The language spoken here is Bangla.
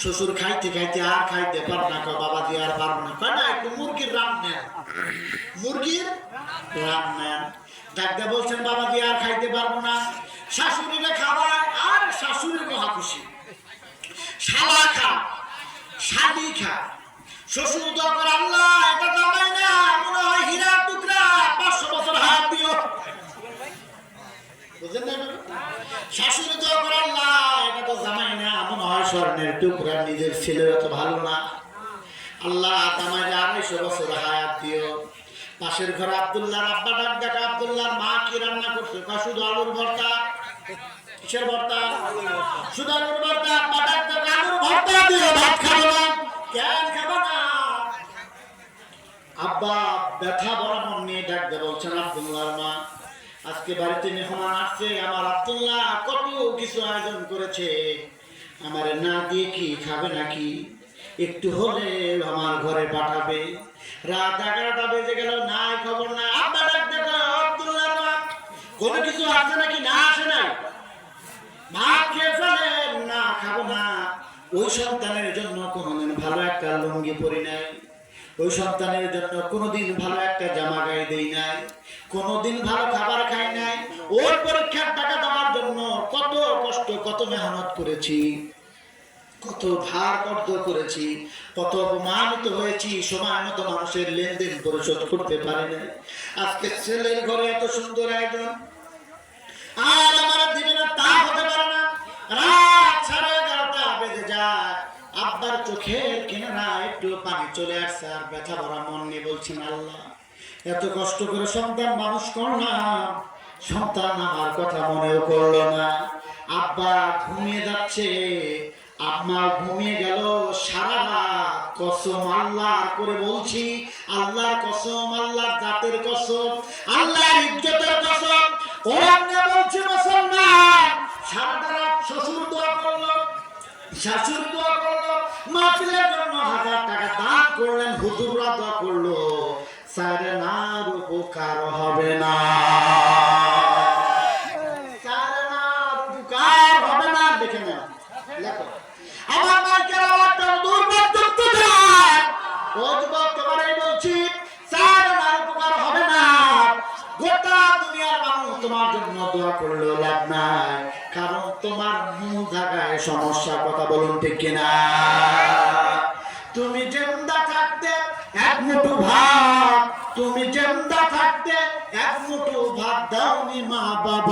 শ্বশুর খাইতে খাইতে আর খাইতে পার না, বাবা দিয়ে আর পারবো না, কয় না একটু মুরগির রান নেন, মুরগির রান নেন। ডাক্তার বলছেন বাবা দিয়ে আর খাইতে পারবো না, শাশুড়িরে খাওয়ায় আর শাশুড়ি মহা খুশি, শালা খা শালি খা, শ্বশুর দোয়া করে আল্লাহ এটা জামাই না মনে হয় হীরার টুকরা, 500 বছর হাত দিও, বুঝলেন না? শাশুড়ি দোয়া করে আল্লাহ এটা তো জামাই না মনে হয় স্বর্ণের টুকরা, নিজের ছেলে এত ভালো না, আল্লাহ জামাইরে 250 বছর হায়াত দিও। পাশের ঘর আব্দুল্লাহর আব্বা ডাক ডাকা, আব্দুল্লাহর মা কি রান্না করছে? শুধু আলুর ভর্তা। কিসের ভর্তা? শুধু আলুর ভর্তা। আব্বা ডাক ডাকা, আলুর ভর্তা দিও, ভাত খাবো না। কেন খাবো না? আব্বা ব্যথা ভরা মন নিয়ে ডাক দিয়ে বলছেন, আব্দুল্লাহর মা আজকে বাড়িতে মেহমান আসছে, আমার আব্দুল্লাহ কত কিছু আয়োজন করেছে, আমারে না দিয়ে কি খাবে নাকি? একটু হলে আমার ঘরে পাঠাবে। রাত 11টা বেজে গেল, নাই খবর না। আব্বা ডাক দেখো, আব্দুল্লাহর মা কোনো কিছু আছে নাকি? না আসে নাই। ভাত খেয়ে ফেলেন। না খাবো না। ওই সন্তানের জন্য কোনোদিন ভালো একটা লুঙ্গি পরি নাই, ওই সন্তানের জন্য কোনোদিন ভালো একটা জামা গায়ে দেই নাই, কোনোদিন ভালো খাবার খাই নাই। ওর পরীক্ষার টাকা দেওয়ার জন্য কত কষ্ট, কত মেহনত করেছি, কত ধার কর্জ করেছি, কত অপমানিত হয়েছি, সময় মতো মানুষের লেনদেন পরিশোধ করতে পারি না। আজকে ছেলের ঘরে এত সুন্দর আয়োজন, আর আমার দিবে না তা হতে পারে না। রাত 11:30 বেজে যায়, আব্বার চোখের কিনারা একটু পানি চলে আসছে, আর ব্যথা ভরা মন নিয়ে বলছেন, আল্লাহ এত কষ্ট করে সন্তান মানুষ করলাম, সন্তান আমার কথা মনেও করলো না। আব্বা ঘুমিয়ে যাচ্ছে, আম্মা ঘুমিয়ে গেল, সারা রাত কসম আল্লাহ করে বলছি, আল্লাহর কসম, আল্লাহর জাতের কসম, আল্লাহর ইজ্জতের কসম, ও আম্মা বলছে মুসলমান, সারা রাত শ্বশুর দোয়া করলো, শাশুড়ি দোয়া করলো, মাহফিলের জন্য 1000 টাকা দান করলেন, হুজুররা দোয়া করলো, সারে নার উপকার হবে না, সারে নার উপকার হবে না। দেখে না লেখো আমার মাইকের আওয়াজটা দুর্বদ্ধ যায়, ও যুবক তোমারই বলছি, সারে নার উপকার হবে না। গোটা দুনিয়ার মানুষ তোমার জন্য দোয়া করলো লাভ নাই, কারণ তোমার মূল জায়গায় সমস্যা। কথা বলুন ঠিক কিনা? তুমি জিন্দা থাকতে এক মুঠো ভাত, তুমি জিন্দা থাকতে এক মুঠো ভাত দাওনি মা বাবা।